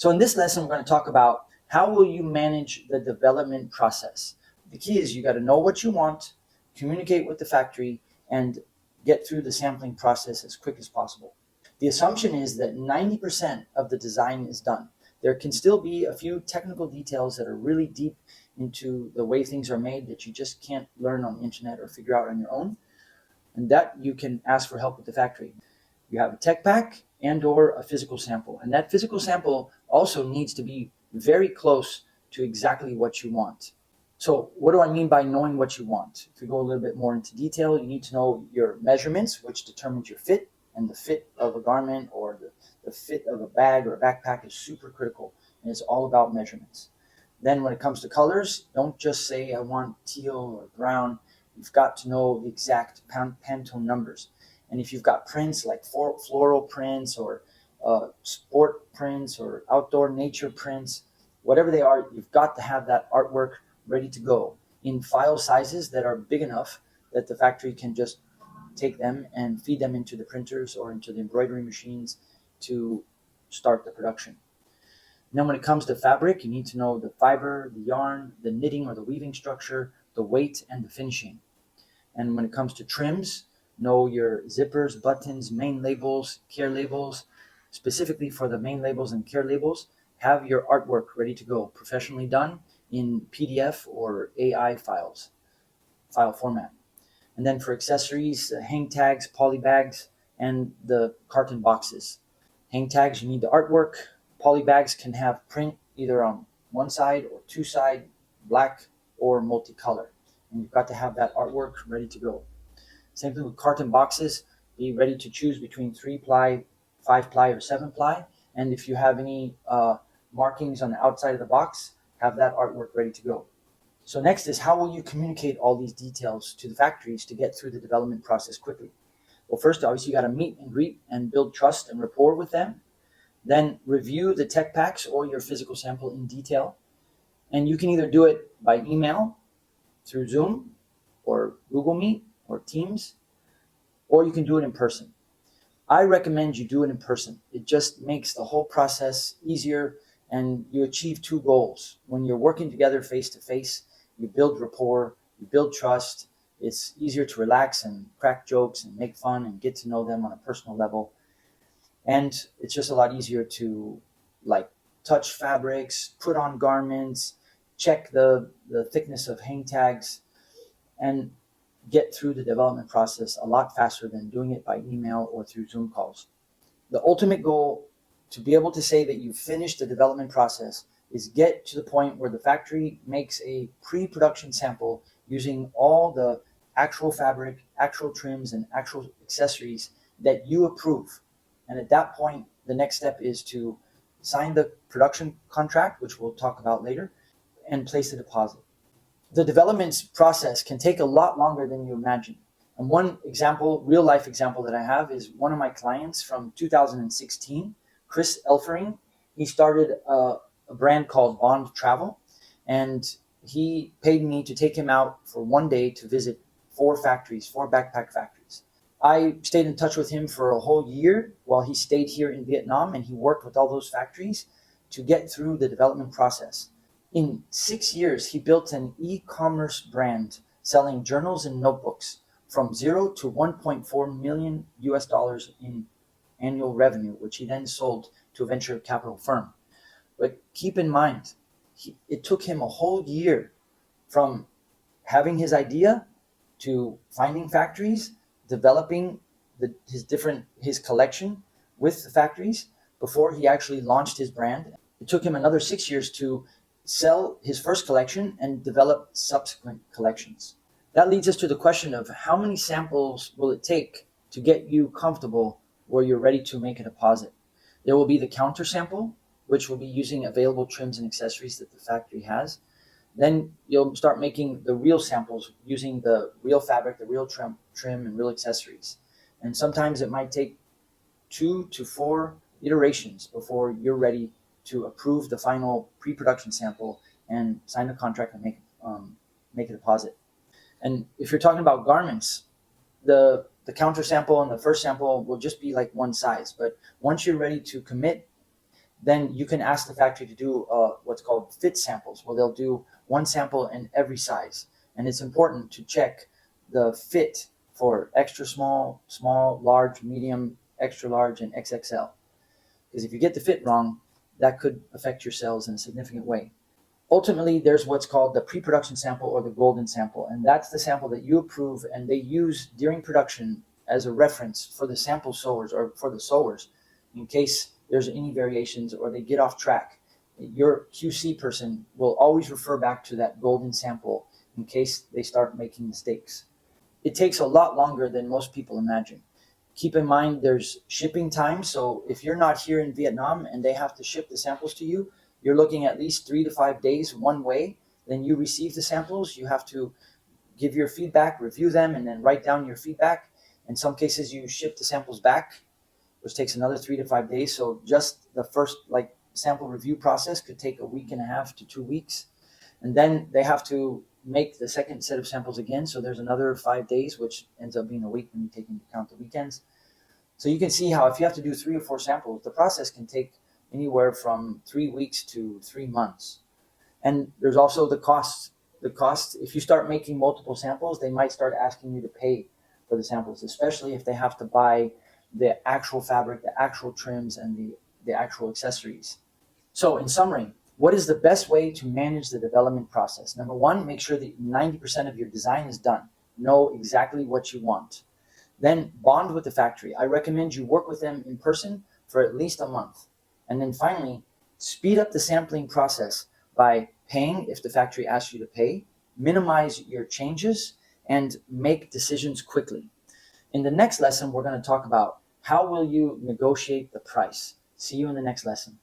So in this lesson, we're going to talk about how will you manage the development process. The key is you got to know what you want, communicate with the factory, and get through the sampling process as quick as possible. The assumption is that 90% of the design is done. There can still be a few technical details that are really deep into the way things are made that you just can't learn on the internet or figure out on your own. And that you can ask for help with the factory. You have a tech pack and or a physical sample. And that physical sample also needs to be very close to exactly what you want. So what do I mean by knowing what you want? If we go a little bit more into detail, you need to know your measurements, which determines your fit, and the fit of a garment or the fit of a bag or a backpack is super critical, and it's all about measurements. Then when it comes to colors, don't just say I want teal or brown. You've got to know the exact Pantone numbers. And if you've got prints like floral prints or sport prints or outdoor nature prints, whatever they are, you've got to have that artwork ready to go in file sizes that are big enough that the factory can just take them and feed them into the printers or into the embroidery machines to start the production. And then when it comes to fabric, you need to know the fiber, the yarn, the knitting or the weaving structure, the weight, and the finishing. And when it comes to trims, know your zippers, buttons, main labels, care labels. Specifically for the main labels and care labels, have your artwork ready to go, professionally done in PDF or AI file format. And then for accessories, hang tags, poly bags, and the carton boxes. Hang tags, you need the artwork. Poly bags can have print either on one side or two side, black or multicolor. And you've got to have that artwork ready to go. Same thing with carton boxes. Be ready to choose between 3-ply, 5-ply, or 7-ply. And if you have any markings on the outside of the box, have that artwork ready to go. So next is how will you communicate all these details to the factories to get through the development process quickly? Well, first, obviously, you got to meet and greet and build trust and rapport with them. Then review the tech packs or your physical sample in detail. And you can either do it by email, through Zoom, or Google Meet, or Teams, or you can do it in person. I recommend you do it in person. It just makes the whole process easier and you achieve two goals. When you're working together face to face, you build rapport, you build trust. It's easier to relax and crack jokes and make fun and get to know them on a personal level. And it's just a lot easier to touch fabrics, put on garments, check the thickness of hang tags, and get through the development process a lot faster than doing it by email or through Zoom calls. The ultimate goal to be able to say that you've finished the development process is get to the point where the factory makes a pre-production sample using all the actual fabric, actual trims, and actual accessories that you approve. And at that point, the next step is to sign the production contract, which we'll talk about later, and place the deposit. The development process can take a lot longer than you imagine. And one example, real life example that I have is one of my clients from 2016, Chris Elfering. He started a brand called Bond Travel, and he paid me to take him out for one day to visit 4 backpack factories. I stayed in touch with him for a whole year while he stayed here in Vietnam, and he worked with all those factories to get through the development process. In 6 years, he built an e-commerce brand selling journals and notebooks from 0 to $1.4 million in annual revenue, which he then sold to a venture capital firm. But keep in mind, it took him a whole year from having his idea to finding factories, developing his collection with the factories before he actually launched his brand. It took him another 6 years to sell his first collection and develop subsequent collections. That leads us to the question of how many samples will it take to get you comfortable where you're ready to make a deposit. There will be the counter sample, which will be using available trims and accessories that the factory has. Then you'll start making the real samples using the real fabric, the real trim and real accessories. And sometimes it might take 2 to 4 iterations before you're ready to approve the final pre-production sample and sign the contract and make a deposit. And if you're talking about garments, the counter sample and the first sample will just be like one size. But once you're ready to commit, then you can ask the factory to do what's called fit samples, where they'll do one sample in every size. And it's important to check the fit for extra small, small, large, medium, extra large, and XXL. Because if you get the fit wrong, that could affect your sales in a significant way. Ultimately, there's what's called the pre-production sample or the golden sample, and that's the sample that you approve and they use during production as a reference for the sample sewers or for the sewers in case there's any variations or they get off track. Your QC person will always refer back to that golden sample in case they start making mistakes. It takes a lot longer than most people imagine. Keep in mind there's shipping time, so if you're not here in Vietnam and they have to ship the samples to you, you're looking at least 3 to 5 days one way. Then you receive the samples, you have to give your feedback, review them, and then write down your feedback. In some cases, you ship the samples back, which takes another 3 to 5 days. So just the first sample review process could take a week and a half to 2 weeks. And then they have to make the second set of samples again. So there's another 5 days, which ends up being a week when you take into account the weekends. So you can see how if you have to do 3 or 4 samples, the process can take anywhere from 3 weeks to 3 months. And there's also the cost. The cost, if you start making multiple samples, they might start asking you to pay for the samples, especially if they have to buy the actual fabric, the actual trims, and the actual accessories. So in summary, what is the best way to manage the development process? Number one, make sure that 90% of your design is done. Know exactly what you want. Then bond with the factory. I recommend you work with them in person for at least a month. And then finally, speed up the sampling process by paying if the factory asks you to pay, minimize your changes, and make decisions quickly. In the next lesson, we're going to talk about how will you negotiate the price. See you in the next lesson.